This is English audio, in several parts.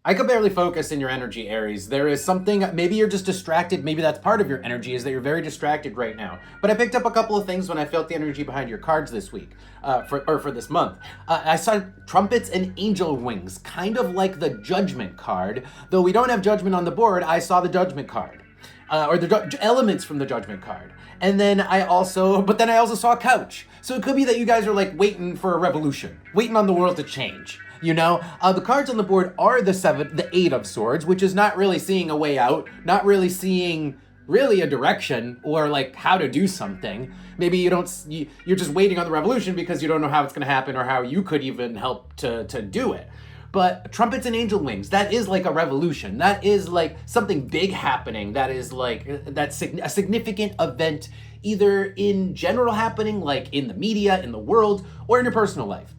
I could barely focus in your energy, Aries. There is something, maybe you're just distracted. Maybe that's part of your energy, is that you're very distracted right now. But I picked up a couple of things when I felt the energy behind your cards this week, for this month. I saw trumpets and angel wings, kind of like the judgment card. Though we don't have judgment on the board, I saw the judgment card, or the elements from the judgment card. And then I also saw a couch. So it could be that you guys are like waiting for a revolution, waiting on the world to change. You know, the cards on the board are the 8 of swords, which is not really seeing a way out, not really seeing really a direction or like how to do something. Maybe you're just waiting on the revolution because you don't know how it's going to happen or how you could even help to do it. But trumpets and angel wings, that is like a revolution. That is like something big happening. That is like, that's a significant event, either in general happening, like in the media, in the world, or in your personal life.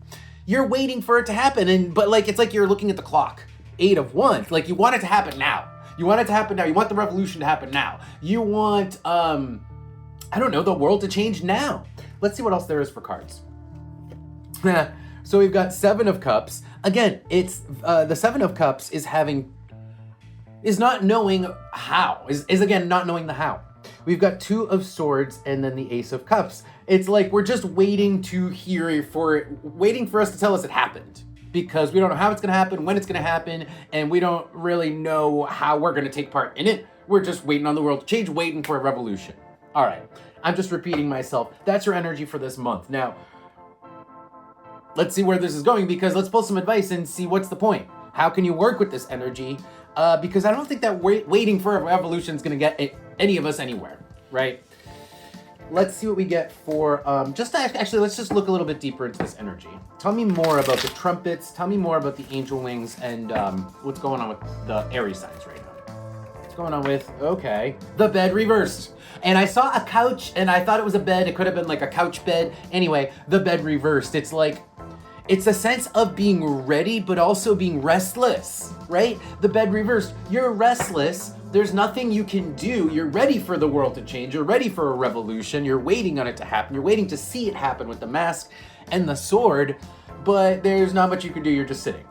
You're waiting for it to happen, but like it's like you're looking at the clock. 8 of Wands, like you want it to happen now. You want it to happen now. You want the revolution to happen now. You want, I don't know, the world to change now. Let's see what else there is for cards. So we've got 7 of Cups. Again, it's the 7 of Cups is not knowing how. Is again not knowing the how. We've got 2 of Swords and then the Ace of Cups. It's like we're just waiting for us to tell us it happened, because we don't know how it's going to happen, when it's going to happen, and we don't really know how we're going to take part in it. We're just waiting on the world to change, waiting for a revolution. All right, I'm just repeating myself. That's your energy for this month. Now, let's see where this is going, because let's pull some advice and see what's the point. How can you work with this energy? Because I don't think that waiting for a revolution is going to get any of us anywhere, right? Let's see what we get for, let's just look a little bit deeper into this energy. Tell me more about the trumpets, tell me more about the angel wings, and what's going on with the Aries signs right now. What's going on with, okay, the bed reversed. And I saw a couch, and I thought it was a bed. It could have been like a couch bed. Anyway, the bed reversed. It's like, it's a sense of being ready, but also being restless, right? The bed reversed. You're restless. There's nothing you can do. You're ready for the world to change. You're ready for a revolution. You're waiting on it to happen. You're waiting to see it happen with the mask and the sword, but there's not much you can do. You're just sitting.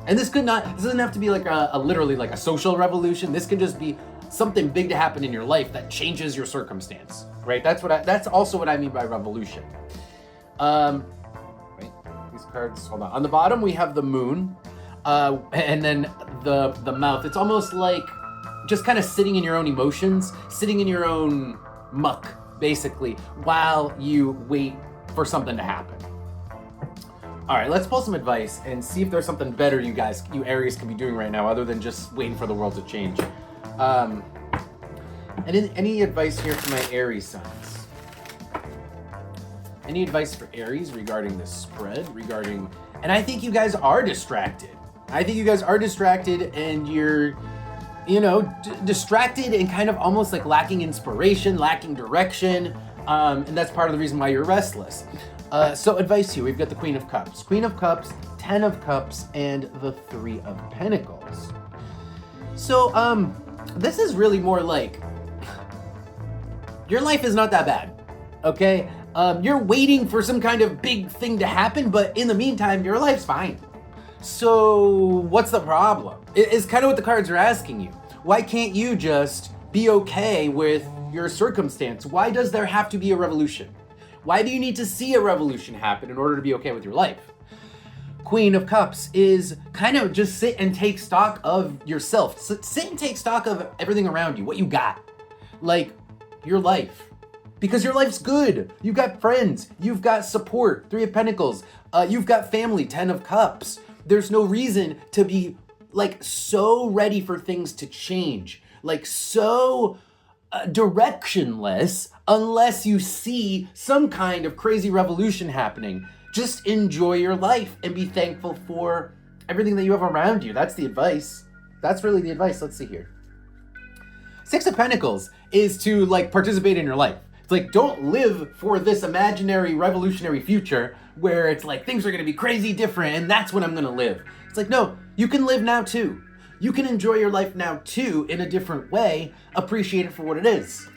And this doesn't have to be like a literally like a social revolution. This can just be something big to happen in your life that changes your circumstance, right? That's also what I mean by revolution. These cards, hold on. On the bottom, we have the moon, and then the mouth. It's almost like just kind of sitting in your own emotions, sitting in your own muck, basically, while you wait for something to happen. All right, let's pull some advice and see if there's something better you Aries can be doing right now, other than just waiting for the world to change. And any advice here for my Aries signs? Any advice for Aries regarding this spread, and I think you guys are distracted. And you're, distracted and kind of almost like lacking inspiration, lacking direction. And that's part of the reason why you're restless. So advice here, we've got the Queen of Cups, 10 of Cups, and the 3 of Pentacles. So, this is really more like, your life is not that bad, okay? You're waiting for some kind of big thing to happen, but in the meantime, your life's fine. So what's the problem? It's kind of what the cards are asking you. Why can't you just be okay with your circumstance? Why does there have to be a revolution? Why do you need to see a revolution happen in order to be okay with your life? Queen of Cups is kind of just sit and take stock of yourself. Sit and take stock of everything around you, what you got. Like, your life. Because your life's good. You've got friends. You've got support. 3 of Pentacles. You've got family. 10 of Cups. There's no reason to be like so ready for things to change. Like so directionless unless you see some kind of crazy revolution happening. Just enjoy your life and be thankful for everything that you have around you. That's the advice. That's really the advice. Let's see here. 6 of Pentacles is to like participate in your life. It's like, don't live for this imaginary revolutionary future where it's like things are going to be crazy different and that's when I'm going to live. It's like, no, you can live now too. You can enjoy your life now too in a different way. Appreciate it for what it is.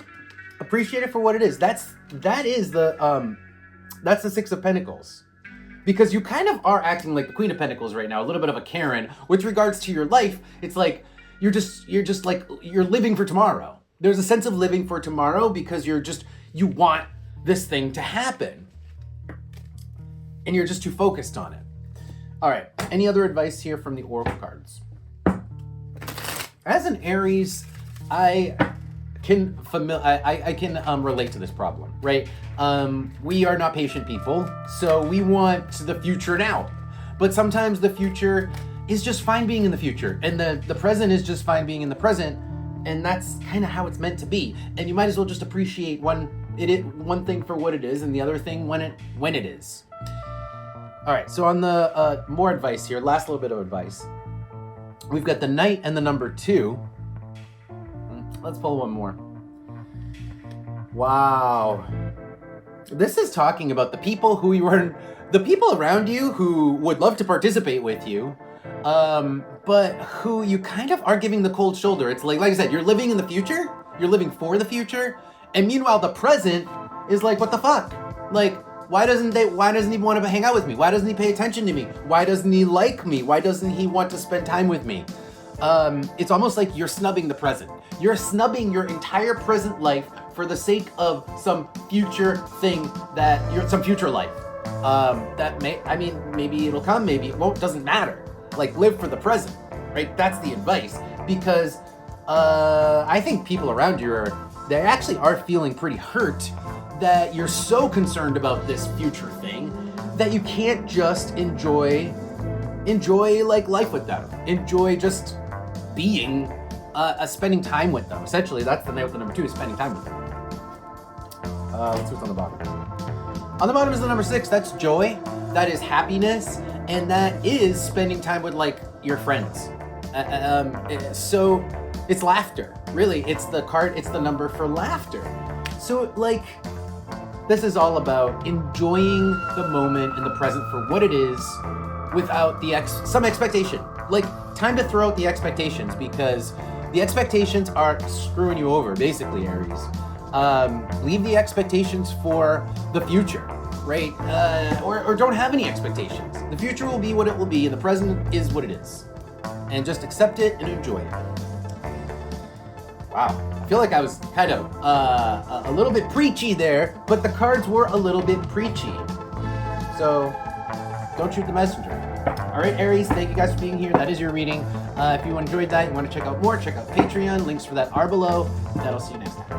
Appreciate it for what it is. That's the 6 of Pentacles. because you kind of are acting like the Queen of Pentacles right now, a little bit of a Karen with regards to your life. It's like you're just like you're living for tomorrow. There's a sense of living for tomorrow because you want this thing to happen, and you're just too focused on it. All right, any other advice here from the Oracle cards? As an Aries, I can relate to this problem, right? We are not patient people, so we want the future now. But sometimes the future is just fine being in the future, and the present is just fine being in the present, and that's kind of how it's meant to be. And you might as well just appreciate one thing for what it is, and the other thing when it is. All right, so on the more advice here, last little bit of advice. We've got the Knight and the number 2. Let's pull one more. Wow. This is talking about the people the people around you who would love to participate with you, but who you kind of are giving the cold shoulder. It's like I said, you're living in the future, you're living for the future, and meanwhile the present is like, what the fuck? Like, why doesn't he want to hang out with me? Why doesn't he pay attention to me? Why doesn't he like me? Why doesn't he want to spend time with me? It's almost like you're snubbing the present. You're snubbing your entire present life for the sake of some future thing some future life. Maybe it'll come, maybe it won't, doesn't matter. Like, live for the present, right? That's the advice, because I think people around you they actually are feeling pretty hurt that you're so concerned about this future thing that you can't just enjoy like life with them. Enjoy just being, spending time with them. Essentially, that's the Knight with the number 2, is spending time with them. Let's see what's on the bottom. On the bottom is the number 6. That's joy. That is happiness, and that is spending time with like your friends. So it's laughter. Really, it's the number for laughter. So like, this is all about enjoying the moment in the present for what it is, without some expectation. Like, time to throw out the expectations, because the expectations are screwing you over, basically, Aries. Leave the expectations for the future, right? Or don't have any expectations. The future will be what it will be, and the present is what it is. And just accept it and enjoy it. Wow. I feel like I was kind of a little bit preachy there, but the cards were a little bit preachy. So don't shoot the messenger. All right, Aries, thank you guys for being here. That is your reading. If you enjoyed that, you want to check out more, check out Patreon. Links for that are below. And I'll see you next time.